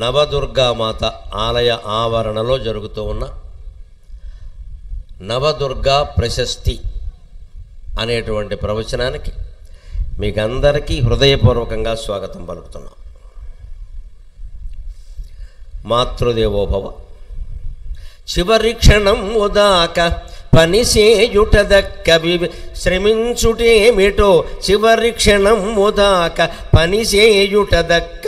నవదుర్గామాత ఆలయ ఆవరణలో జరుగుతూ ఉన్న నవదుర్గా ప్రశస్తి అనేటువంటి ప్రవచనానికి మీకందరికీ హృదయపూర్వకంగా స్వాగతం పలుకుతున్నాం. మాతృదేవోభవ. చివరి క్షణం ఉదాక పనిసేయుటదక్క శ్రమించుటేమిటో, చివరి క్షణం ఉదాక పనిసేయుటదక్క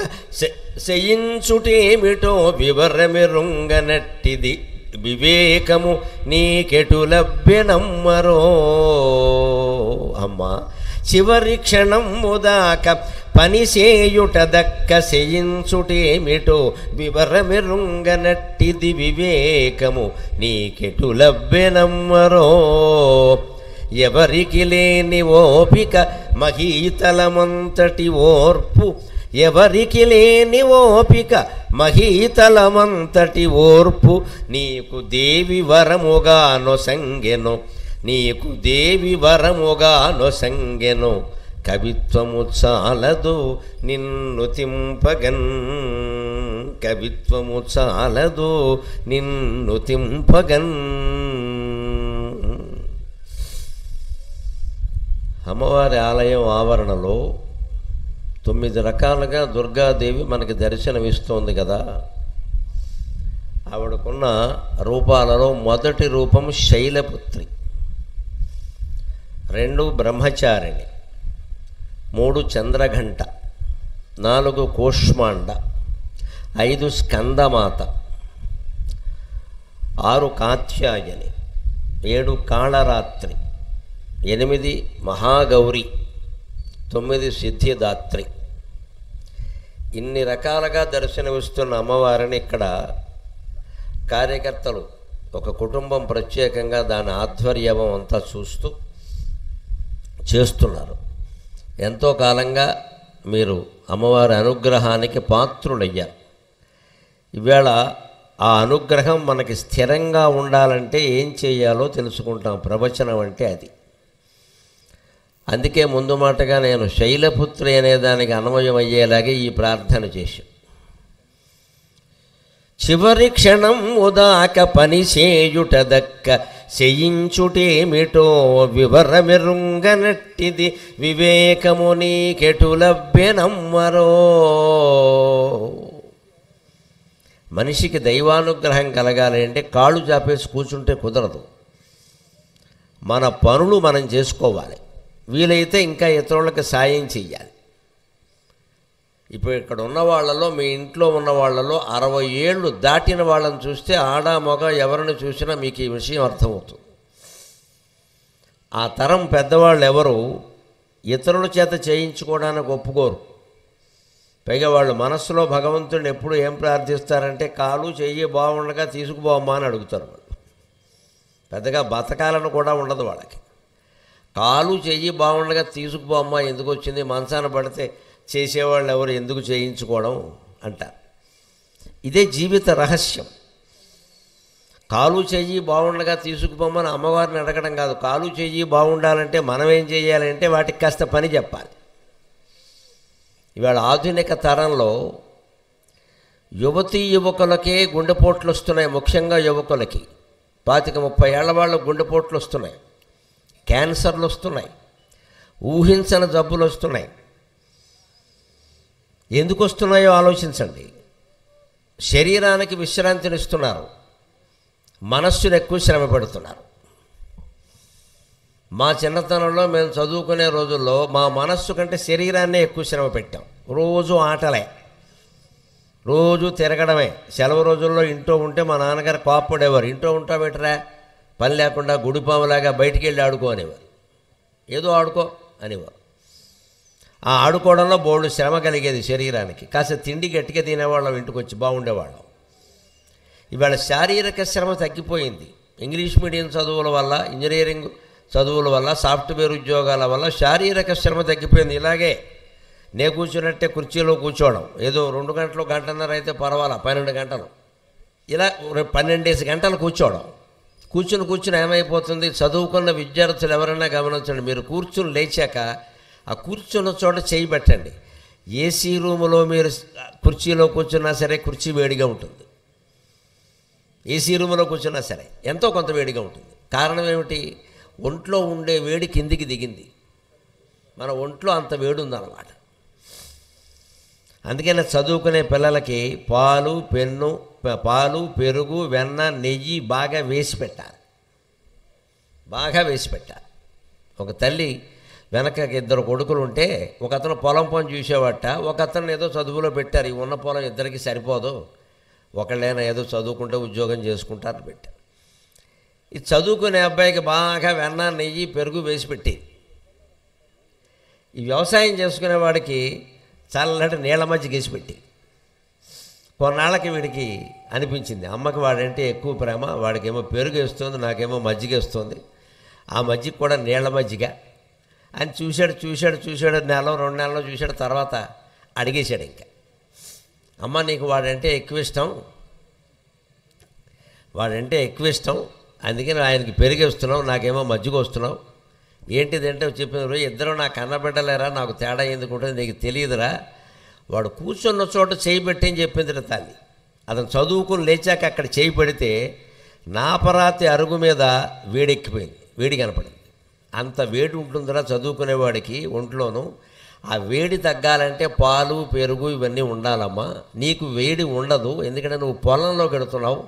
చేయించుటేమిటో వివరమెరుంగనట్టిది వివేకము నీకెటు లభ్యనమ్మరో. అమ్మా, చివరి క్షణం ఉదాక పనిసేయుటదక్క చేయించుటేమిటో వివరమెరుంగనట్టిది వివేకము నీకెటు లభ్యనమ్మరో. ఎవరికి లేని ఓపిక మహీతలమంతటి ఓర్పు, ఎవరికి లేని ఓపిక మహీతలమంతటి ఓర్పు నీకు దేవి వరముగా నొసంగెను, నీకు దేవి వరముగా నొసంగెను. కవిత్వము చాలదు నిన్ను తింపగన్, కవిత్వము చాలదు నిన్ను తింపగన్. అమ్మవారి ఆలయం ఆవరణలో 9 రకాలుగా దుర్గాదేవి మనకి దర్శనమిస్తోంది కదా. ఆవిడకున్న రూపాలలో మొదటి రూపం శైలపుత్రి, 2 బ్రహ్మచారిణి, 3 చంద్రఘంట, 4 కూష్మాండ, 5 స్కందమాత, 6 కాత్యాయని, 7 కాళరాత్రి, 8 మహాగౌరి, 9 సిద్ధిదాత్రి. ఇన్ని రకాలుగా దర్శనమిస్తున్న అమ్మవారిని ఇక్కడ కార్యకర్తలు, ఒక కుటుంబం ప్రత్యేకంగా దాని ఆధ్వర్యం అంతా చూస్తూ చేస్తున్నారు. ఎంతో కాలంగా మీరు అమ్మవారి అనుగ్రహానికి పాత్రులయ్యారు. ఈవేళ ఆ అనుగ్రహం మనకి స్థిరంగా ఉండాలంటే ఏం చేయాలో తెలుసుకుంటాం. ప్రవచనం అంటే అది. అందుకే ముందు మాటగా నేను శైలపుత్రి అనేదానికి అన్వయం అయ్యేలాగే ఈ ప్రార్థన చేశాను. చివరి క్షణం ఉదాక పనిసేయుటదక్క చేయించుటేమిటో వివరమెరుంగనట్టిది వివేకము నీకెటు లభ్యనమ్మరో. మనిషికి దైవానుగ్రహం కలగాలి అంటే కాళ్ళు చాపేసి కూర్చుంటే కుదరదు. మన పనులు మనం చేసుకోవాలి. వీలైతే ఇంకా ఇతరులకు సాయం చెయ్యాలి. ఇప్పుడు ఇక్కడ ఉన్న వాళ్ళలో, మీ ఇంట్లో ఉన్న వాళ్ళలో 60 ఏళ్ళు దాటిన వాళ్ళని చూస్తే ఆడ మగ ఎవరిని చూసినా మీకు ఈ విషయం అర్థమవుతుంది. ఆ తరం పెద్దవాళ్ళు ఎవరు ఇతరుల చేత చేయించుకోవడానికి ఒప్పుకోరు. పైగా వాళ్ళు మనస్సులో భగవంతుడిని ఎప్పుడు ఏం ప్రార్థిస్తారంటే కాలు చెయ్యి బాగుండగా తీసుకుపోమ్మా అని అడుగుతారు. వాళ్ళు పెద్దగా బతకాలను కూడా ఉండదు వాళ్ళకి. కాలు చెయ్యి బాగుండగా తీసుకుపోమ్మా, ఎందుకు వచ్చింది, మంచాన పడితే చేసేవాళ్ళు ఎవరు, ఎందుకు చేయించుకోవడం అంటారు. ఇదే జీవిత రహస్యం. కాలు చెయ్యి బాగుండగా తీసుకుపోమని అమ్మవారిని అడగడం కాదు. కాలు చెయ్యి బాగుండాలంటే మనం ఏం చేయాలంటే వాటికి కాస్త పని చెప్పాలి. ఇవాళ ఆధునిక తరంలో యువతీ యువకులకే గుండెపోట్లు వస్తున్నాయి. ముఖ్యంగా యువకులకి 25-30 ఏళ్ల వాళ్ళు గుండెపోట్లు వస్తున్నాయి, క్యాన్సర్లు వస్తున్నాయి, ఊహించని జబ్బులు వస్తున్నాయి. ఎందుకు వస్తున్నాయో ఆలోచించండి. శరీరానికి విశ్రాంతినిస్తున్నారు, మనస్సును ఎక్కువ శ్రమ పెడుతున్నారు. మా చిన్నతనంలో మేము చదువుకునే రోజుల్లో మా మనస్సు కంటే శరీరాన్నే ఎక్కువ శ్రమ పెట్టాం. రోజు ఆటలే, రోజు తిరగడమే. సెలవు రోజుల్లో ఇంట్లో ఉంటే మా నాన్నగారు కోప్పడేవారు. ఇంట్లో ఉంటా పెట్టరా, పని లేకుండా గుడిపాములాగా బయటికి వెళ్ళి ఆడుకో అనేవారు. ఏదో ఆడుకో అనేవారు. ఆ ఆడుకోవడంలో బోల్డు శ్రమ కలిగేది శరీరానికి. కాస్త తిండి గట్టిగా తినేవాళ్ళం, ఇంటికి వచ్చి బాగుండేవాళ్ళం. ఇవాళ శారీరక శ్రమ తగ్గిపోయింది. ఇంగ్లీష్ మీడియం చదువుల వల్ల, ఇంజనీరింగ్ చదువుల వల్ల, సాఫ్ట్వేర్ ఉద్యోగాల వల్ల శారీరక శ్రమ తగ్గిపోయింది. ఇలాగే నే కూర్చున్నట్టే కుర్చీలో కూర్చోవడం, ఏదో 2 గంటలు, గంటన్నర అయితే పర్వాలా, 12 గంటలు, ఇలా 12 గంటలు కూర్చోవడం. కూర్చుని ఏమైపోతుంది, చదువుకున్న విద్యార్థులు ఎవరైనా గమనించండి. మీరు కూర్చుని లేచాక ఆ కూర్చున్న చోట చేయి పెట్టండి. ఏసీ రూములో మీరు కుర్చీలో కూర్చున్నా సరే కుర్చీ వేడిగా ఉంటుంది. ఏసీ రూములో కూర్చున్నా సరే ఎంతో కొంత వేడిగా ఉంటుంది. కారణం ఏమిటి? ఒంట్లో ఉండే వేడి కిందికి దిగింది. మన ఒంట్లో అంత వేడి ఉందన్నమాట. అందుకనే చదువుకునే పిల్లలకి పాలు పెరుగు వెన్న నెయ్యి బాగా వేసి పెట్టాలి. ఒక తల్లి వెనక 2 కొడుకులు ఉంటే ఒక అతను పొలం పని చూసేవాట, ఒక అతను ఏదో చదువులో పెట్టారు. ఈ ఉన్న పొలం ఇద్దరికి సరిపోదు, ఒకళ్ళైనా ఏదో చదువుకుంటే ఉద్యోగం చేసుకుంటారని పెట్టారు. ఈ చదువుకునే అబ్బాయికి బాగా వెన్న నెయ్యి పెరుగు వేసి పెట్టి, ఈ వ్యవసాయం చేసుకునే వాడికి చల్లటి నీళ్ళ మజ్జిగ వేసి పెట్టి, కొన్నాళ్ళకి వీడికి అనిపించింది అమ్మకి వాడంటే ఎక్కువ ప్రేమ, వాడికేమో పెరుగు వేస్తుంది, నాకేమో మజ్జిగ వేస్తుంది, ఆ మజ్జిగ కూడా నీళ్ళ మజ్జిగ అని చూశాడు. 1 నెల 2 నెలలో చూశాడు. తర్వాత అడిగేశాడు, ఇంకా అమ్మ నీకు వాడంటే ఎక్కువ ఇష్టం, అందుకని ఆయనకి పెరుగు వస్తున్నావు, నాకేమో మజ్జిగ వస్తున్నావు, ఏంటిదంటే చెప్పింది, ఇద్దరు నా కన్నబిడ్డలేరా, నాకు తేడా ఎందుకుంటుంది నీకు తెలియదురా, వాడు కూర్చున్న చోట చేయి పెట్టి అని చెప్పింది తల్లి. అతను చదువుకుని లేచాక అక్కడ చేయి పెడితే నాపరాతి అరుగు మీద వేడి కనపడింది. అంత వేడి ఉంటుందిరా చదువుకునేవాడికి ఒంట్లోనూ. ఆ వేడి తగ్గాలంటే పాలు పెరుగు ఇవన్నీ ఉండాలమ్మా. నీకు వేడి ఉండదు, ఎందుకంటే నువ్వు పొలంలోకి వెళుతున్నావు,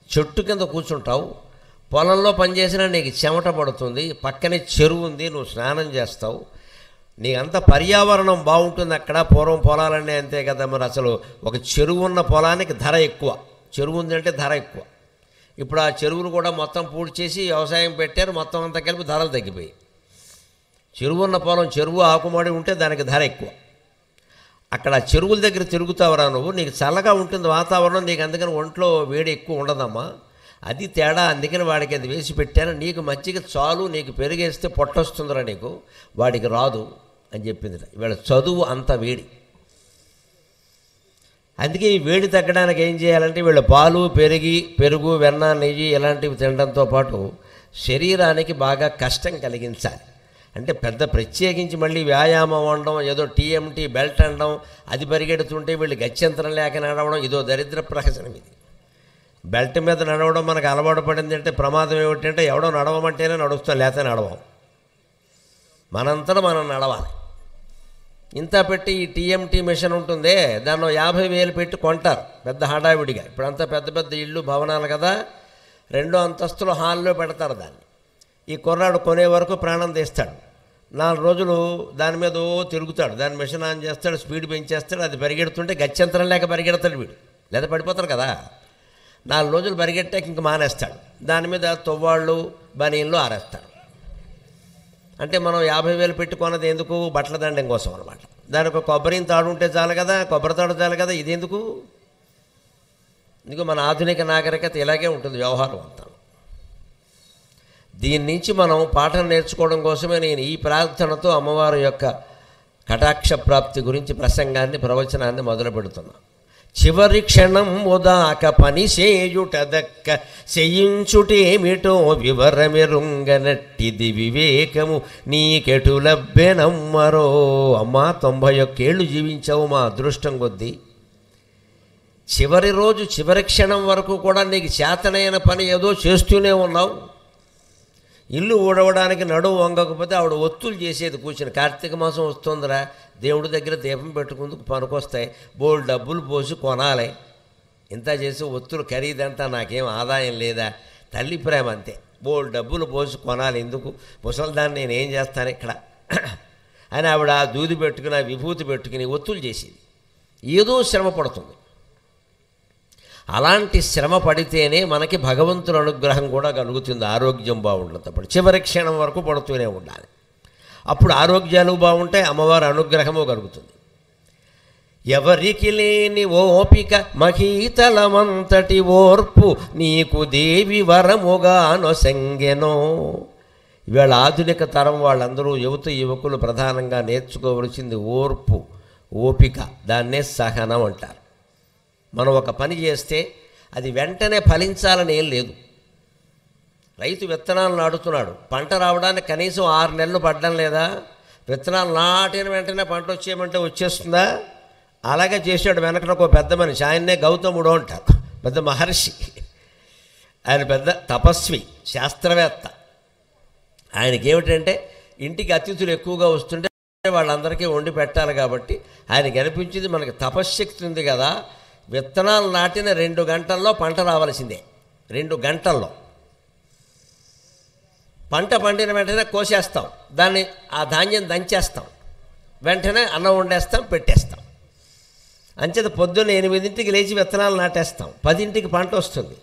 చెట్టు కింద కూర్చుంటావు, పొలంలో పనిచేసినా నీకు చెమట పడుతుంది, పక్కనే చెరువు ఉంది, నువ్వు స్నానం చేస్తావు, నీకంత పర్యావరణం బాగుంటుంది అక్కడ. పూర్వం పొలాలన్నీ అంతే కదా, మరి అసలు ఒక చెరువు ఉన్న పొలానికి ధర ఎక్కువ, చెరువు ఉందంటే ధర ఎక్కువ. ఇప్పుడు ఆ చెరువులు కూడా మొత్తం పూర్తి చేసి వ్యవసాయం పెట్టారు, మొత్తం అంతా కలిపి ధరలు తగ్గిపోయి. చెరువు ఉన్న పొలం చెరువు ఆకుమాడి ఉంటే దానికి ధర ఎక్కువ. అక్కడ చెరువుల దగ్గర తిరుగుతావురా నువ్వు, నీకు చల్లగా ఉంటుంది వాతావరణం, నీకు అందుకని ఒంట్లో వేడి ఎక్కువ ఉండదమ్మా, అది తేడా, అందుకని వాడికి అది వేసి పెట్టాను, నీకు మజ్జిగ చాలు, నీకు పెరిగేస్తే పొట్టొస్తుందిరా నీకు, వాడికి రాదు అని చెప్పింది. వీళ్ళ చదువు అంత వేడి. అందుకే ఈ వేడి తగ్గడానికి ఏం చేయాలంటే వీళ్ళు పాలు పెరుగు వెన్న నెయ్యి ఇలాంటివి తినడంతో పాటు శరీరానికి బాగా కష్టం కలిగించాలి. అంటే పెద్ద ప్రత్యేకించి మళ్ళీ వ్యాయామం అనడం, ఏదో టీఎంటీ బెల్ట్ అనడం, అది పరిగెడుతుంటే వీళ్ళు గత్యంతరం లేక నడవడం, ఇదో దరిద్ర ప్రహసనం. ఇది బెల్ట్ మీద నడవడం మనకు అలవాటు పడింది అంటే ప్రమాదం ఏమిటంటే ఎవడో నడవమంటేనే నడుస్తాం, లేకపోతే నడవం. మనంతటా మనం నడవాలి. ఇంత పెట్టి ఈ టీఎంటీ మిషన్ ఉంటుందే, దానిలో 50,000 పెట్టి కొంటారు పెద్ద హడావిడిగా. ఇప్పుడంతా పెద్ద పెద్ద ఇళ్ళు భవనాలు కదా, 2వ అంతస్తులో హాల్లో పెడతారు దాన్ని. ఈ కుర్రాడు కొనే వరకు ప్రాణం తీస్తాడు, 4 రోజులు దాని మీద తిరుగుతాడు, దాని మిషన్ ఆన్ చేస్తాడు, స్పీడ్ పెంచేస్తాడు, అది పరిగెడుతుంటే గత్యంతరం లేక పరిగెడతాడు వీడు, లేదా పడిపోతారు కదా. 4 రోజులు పరిగెట్టాక ఇంక మానేస్తాడు, దాని మీద తొవ్వాళ్ళు బనీళ్ళు ఆరేస్తాడు. అంటే మనం 50,000 పెట్టుకున్నది ఎందుకు? బట్టల దండం కోసం అనమాట. దానికి ఒక కొబ్బరి తాడు ఉంటే చాలు కదా, కొబ్బరి తాడు చాలు కదా, ఇదెందుకు? ఇందుకు మన ఆధునిక నాగరికత ఇలాగే ఉంటుంది వ్యవహారం అంతా. దీని నుంచి మనం పాఠం నేర్చుకోవడం కోసమే నేను ఈ ప్రార్థనతో అమ్మవారి యొక్క కటాక్ష ప్రాప్తి గురించి ప్రవచనాన్ని మొదలు పెడుతున్నాను. చివరి క్షణం ఉదాక పని చేయుట దక్క చేయించుటేమిటో వివరమెరుంగనట్టిది వివేకము నీకెటు లభ్యనమ్మరో. అమ్మా 91 ఏళ్ళు జీవించావు మా అదృష్టం కొద్దీ. చివరి రోజు చివరి క్షణం వరకు కూడా నీకు చేతనైన పని ఏదో చేస్తూనే ఉన్నావు. ఇల్లు ఊడవడానికి నడువు వంగకపోతే ఆవిడ ఒత్తులు చేసేది కూర్చుని, కార్తీక మాసం వస్తుందిరా, దేవుడి దగ్గర దీపం పెట్టుకుందుకు పనికొస్తాయి, బోల్డ్ డబ్బులు పోసి కొనాలి, ఇంత చేసి ఒత్తులు ఖరీదంతా నాకేం ఆదాయం లేదా, తల్లి ప్రేమ అంతే, బోల్డ్ డబ్బులు పోసి కొనాలి, ఎందుకు ముసలిదాన్ని నేనేం చేస్తాను ఇక్కడ అని ఆవిడ దూది పెట్టుకుని విభూతి పెట్టుకుని ఒత్తులు చేసేది. ఏదో శ్రమ పడుతుంది. అలాంటి శ్రమ పడితేనే మనకి భగవంతుని అనుగ్రహం కూడా కలుగుతుంది. ఆరోగ్యం బాగుండేటప్పుడు చివరి క్షణం వరకు పడుతూనే ఉండాలి. అప్పుడు ఆరోగ్యాలు బాగుంటాయి, అమ్మవారి అనుగ్రహము కలుగుతుంది. ఎవరికి లేని ఓపిక మహీతలమంతటి ఓర్పు నీకు దేవి వరముగా నొసంగెనో. ఇవాళ ఆధునిక తరం వాళ్ళందరూ యువకులు ప్రధానంగా నేర్చుకోవలసింది ఓర్పు, ఓపిక. దాన్నే సహనం అంటారు. మనం ఒక పని చేస్తే అది వెంటనే ఫలించాలని ఏం లేదు. రైతు విత్తనాలు నాటుతున్నాడు, పంట రావడానికి కనీసం 6 నెలలు పడ్డం లేదా? విత్తనాలు నాటిన వెంటనే పంట వచ్చేయమంటే వచ్చేస్తుందా? అలాగే చేశాడు వెనకన ఒక పెద్ద మనిషి, ఆయన్నే గౌతముడు అంటారు, పెద్ద మహర్షి. ఆయన పెద్ద తపస్వి, శాస్త్రవేత్త. ఆయనకి ఏమిటంటే ఇంటికి అతిథులు ఎక్కువగా వస్తుంటే వాళ్ళందరికీ వండి పెట్టాలి కాబట్టి ఆయనకి అనిపించింది మనకి తపశ్శక్తి ఉంది కదా, విత్తనాలు నాటిన 2 గంటల్లో పంట రావాల్సిందే. 2 గంటల్లో పంట పండిన వెంటనే కోసేస్తాం, దాన్ని ఆ ధాన్యం దంచేస్తాం, వెంటనే అన్నం వండేస్తాం, పెట్టేస్తాం. అంచేత పొద్దున్న 8ంటికి లేచి విత్తనాలు నాటేస్తాం, 10ంటికి పంట వస్తుంది,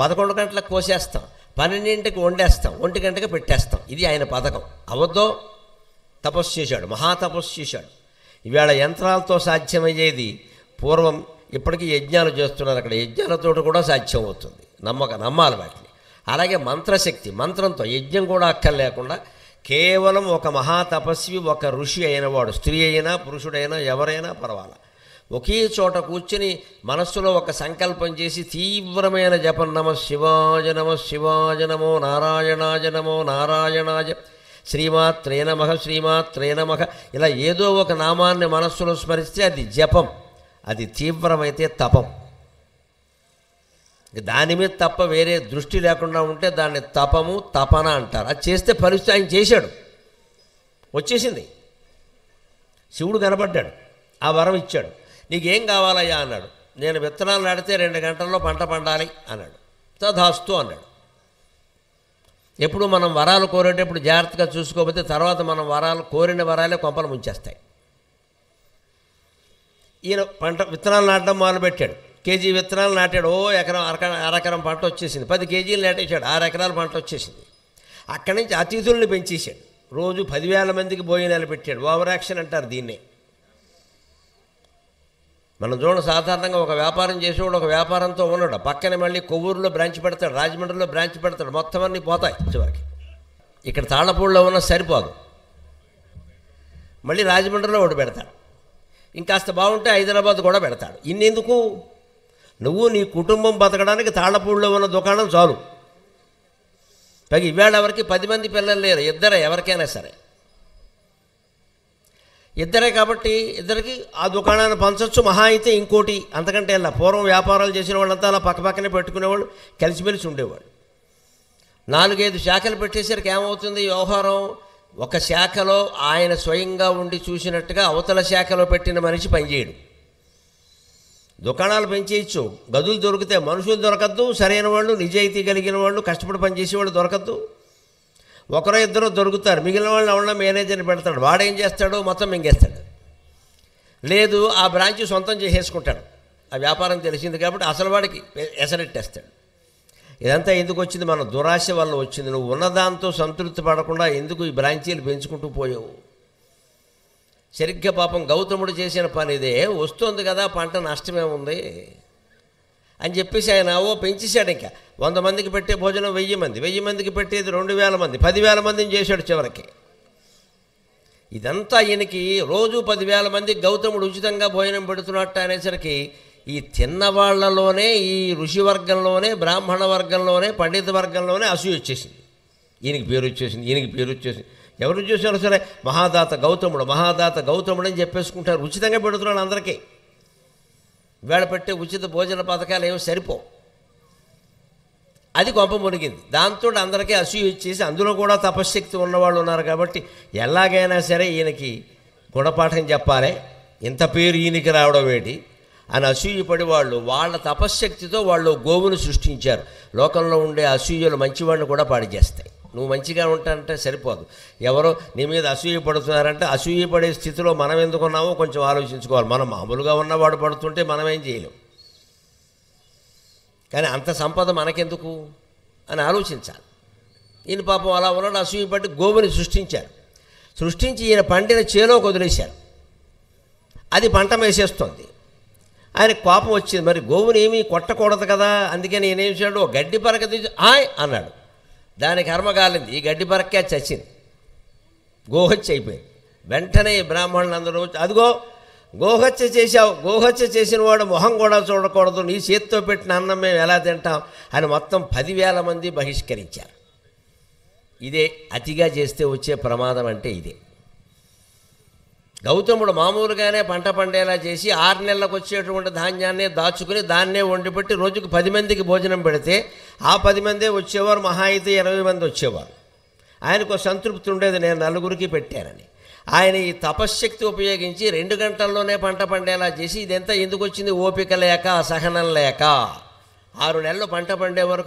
11 గంటలకు కోసేస్తాం, 12ంటికి వండేస్తాం, 1 గంటకి పెట్టేస్తాం. ఇది ఆయన పథకం. అవద్దో తపస్సు చేశాడు, మహాతపస్సు చేశాడు. ఇవాళ యంత్రాలతో సాధ్యమయ్యేది పూర్వం ఇప్పటికీ యజ్ఞాలు చేస్తున్నారు, అక్కడ యజ్ఞాలతో కూడా సాధ్యం అవుతుంది. నమ్మాలి వాటిని. అలాగే మంత్రశక్తి, మంత్రంతో యజ్ఞం కూడా అక్కర్లేకుండా కేవలం ఒక మహాతపస్వి, ఒక ఋషి అయినవాడు, స్త్రీ అయినా పురుషుడైనా ఎవరైనా పర్వాలా, ఒకే చోట కూర్చుని మనస్సులో ఒక సంకల్పం చేసి తీవ్రమైన జపం, నమ శివాయ నమ శివాయ నమో నారాయణాయ నమో నారాయణాయ శ్రీమాత్రే నమః శ్రీమాత్రే నమః, ఇలా ఏదో ఒక నామాన్ని మనస్సులో స్మరిస్తే అది జపం, అది తీవ్రమైతే తపం. దాని మీద తప్ప వేరే దృష్టి లేకుండా ఉంటే దాన్ని తపము తపన అంటారు. అది చేస్తే పరిస్థితి ఆయన చేశాడు, వచ్చేసింది. శివుడు కనబడ్డాడు, ఆ వరం ఇచ్చాడు. నీకేం కావాలయ్యా అన్నాడు. నేను విత్తనాలు నాటితే 2 గంటల్లో పంట పండాలి అన్నాడు. తధాస్తు అన్నాడు. ఎప్పుడు మనం వరాలు కోరేటప్పుడు జాగ్రత్తగా చూసుకోకపోతే తర్వాత మనం కోరిన వరాలే కొంపలు ముంచేస్తాయి. ఈయన విత్తనాలు నాటడం మొదలుపెట్టాడు. కేజీ విత్తనాలు నాటాడు. ఎకరం అరెకరం పంట వచ్చేసింది. 10 కేజీలు నాటేశాడు, 6 ఎకరాల పంట వచ్చేసింది. అక్కడి నుంచి అతిథుల్ని పెంచేశాడు. రోజు 10,000 మందికి భోజనాలు పెట్టాడు. ఓవర్ యాక్షన్ అంటారు దీన్నే. మనం చూడండి, సాధారణంగా ఒక వ్యాపారం చేసేవాడు ఒక వ్యాపారంతో ఉన్నాడు, పక్కనే మళ్ళీ కొవ్వూరులో బ్రాంచ్ పెడతాడు, రాజమండ్రిలో బ్రాంచ్ పెడతాడు, మొత్తం అన్నీ పోతాయి చివరికి. ఇక్కడ తాళ్ళపూడిలో ఉన్న సరిపోదు, మళ్ళీ రాజమండ్రిలో ఒకటి పెడతాడు, ఇంకాస్త బాగుంటే హైదరాబాద్ కూడా పెడతాడు. ఇన్నెందుకు? నువ్వు నీ కుటుంబం బతకడానికి తాళ్ళపూడిలో ఉన్న దుకాణం చాలు. పైగా ఇవాళ ఎవరికి 10 మంది పిల్లలు లేరు, ఇద్దరే, ఎవరికైనా సరే ఇద్దరే. కాబట్టి ఇద్దరికి ఆ దుకాణాన్ని పంచవచ్చు, మహా అయితే ఇంకోటి, అంతకంటే ఇలా. పూర్వం వ్యాపారాలు చేసిన వాళ్ళంతా అలా పక్కపక్కనే పెట్టుకునేవాళ్ళు, కలిసిమెలిసి ఉండేవాళ్ళు. 4-5 శాఖలు పెట్టేసరికి ఏమవుతుంది వ్యవహారం? ఒక శాఖలో ఆయన స్వయంగా ఉండి చూసినట్టుగా అవతల శాఖలో పెట్టిన మనిషి పనిచేయడు. దుకాణాలు పెంచేయచ్చు, గదులు దొరికితే మనుషులు దొరకద్దు, సరైన వాళ్ళు, నిజాయితీ కలిగిన వాళ్ళు, కష్టపడి పనిచేసేవాళ్ళు దొరకద్దు. ఒకరో ఇద్దరు దొరుకుతారు, మిగిలిన వాళ్ళు ఎవరన్నా మేనేజర్ని పెడతాడు, వాడేం చేస్తాడు? మొత్తం మింగేస్తాడు. లేదు, ఆ బ్రాంచ్ సొంతం చేసేసుకుంటాడు. ఆ వ్యాపారం తెలిసింది కాబట్టి అసలు వాడికి ఎసరెట్టేస్తాడు. ఇదంతా ఎందుకు వచ్చింది? మన దురాశ వల్ల వచ్చింది. నువ్వు ఉన్నదాంతో సంతృప్తి పడకుండా ఎందుకు ఈ బ్రాంచీలు పెంచుకుంటూ పోయావు? సరిగ్గా పాపం గౌతముడు చేసిన పని ఇదే. వస్తుంది కదా పంట, నష్టమేముంది అని చెప్పేసి ఆయన పెంచేశాడు. ఇంకా 100 మందికి పెట్టే భోజనం 1000 మంది, 1000 మందికి పెట్టేది 2000 మంది, 10,000 మందిని చేశాడు చివరికి. ఇదంతా ఈయనకి రోజు 10,000 మందికి గౌతముడు ఉచితంగా భోజనం పెడుతున్నట్టు అనేసరికి ఈ తిన్నవాళ్లలోనే, ఈ ఋషి వర్గంలోనే, బ్రాహ్మణ వర్గంలోనే, పండిత వర్గంలోనే అసూయ వచ్చేసింది. ఈయనకి పేరు వచ్చేసింది, ఈయనకి పేరు వచ్చేసింది. ఎవరు చూసారో సరే మహాదాత గౌతముడు, మహాదాత గౌతముడు అని చెప్పేసుకుంటారు. ఉచితంగా పెడుతున్నాడు అందరికీ. వేళ పెట్టే ఉచిత భోజన పథకాలు ఏమో సరిపోవు. అది కొంప మునిగింది. దాంతో అందరికీ అసూయ ఇచ్చేసి, అందులో కూడా తపశ్శక్తి ఉన్నవాళ్ళు ఉన్నారు కాబట్టి ఎలాగైనా సరే ఈయనకి గుణపాఠం చెప్పాలి, ఇంత పేరు ఈయనకి రావడం ఏంటి అని అసూయపడి వాళ్ళ తపశ్శక్తితో వాళ్ళు గోవును సృష్టించారు. లోకంలో ఉండే అసూయలు మంచివాడిని కూడా పాడు చేస్తాయి. నువ్వు మంచిగా ఉంటానంటే సరిపోదు, ఎవరో నీ మీద అసూయ పడుతున్నారంటే అసూయపడే స్థితిలో మనం ఎందుకున్నామో కొంచెం ఆలోచించుకోవాలి. మనం మామూలుగా ఉన్నవాడు పడుతుంటే మనం ఏం చేయలేం, కానీ అంత సంపద మనకెందుకు అని ఆలోచించాలి. ఈయన పాపం అలా ఉన్నాడు, అసూయపడి గోవుని సృష్టించారు. సృష్టించి ఈయన పండిన చేలోకి వదిలేశారు. అది పంట వేసేస్తుంది. ఆయన కోపం వచ్చింది, మరి గోవుని ఏమీ కొట్టకూడదు కదా, అందుకని నేనేం చేశాడు, గడ్డి పరక తీసి హాయ్ అన్నాడు. దాని కర్మ కాలింది, ఈ గడ్డి పరక్కే చచ్చింది, గోహత్య అయిపోయింది. వెంటనే బ్రాహ్మణులు అందరూ వచ్చి, అదిగో గోహత్య చేశావు, గోహత్య చేసిన వాడు మొహం కూడా చూడకూడదు, నీ చేతితో పెట్టిన అన్నం మేము ఎలా తింటాం అని మొత్తం 10,000 మంది బహిష్కరించారు. ఇదే అతిగా చేస్తే వచ్చే ప్రమాదం అంటే ఇదే. గౌతముడు మామూలుగానే పంట పండేలా చేసి 6 నెలలకు వచ్చేటువంటి ధాన్యాన్నే దాచుకుని దాన్నే వండిపెట్టి రోజుకు 10 మందికి భోజనం పెడితే ఆ 10 మందే వచ్చేవారు, మహా అయితే 20 మంది వచ్చేవారు. ఆయనకు సంతృప్తి ఉండేది, నేను నలుగురికి పెట్టానని. ఆయన ఈ తపశ్శక్తి ఉపయోగించి 2 గంటల్లోనే పంట పండేలా చేసి ఇదంతా ఎందుకు వచ్చింది? ఓపిక లేక, సహనం లేక. 6 నెలలు పంట పండే వరకు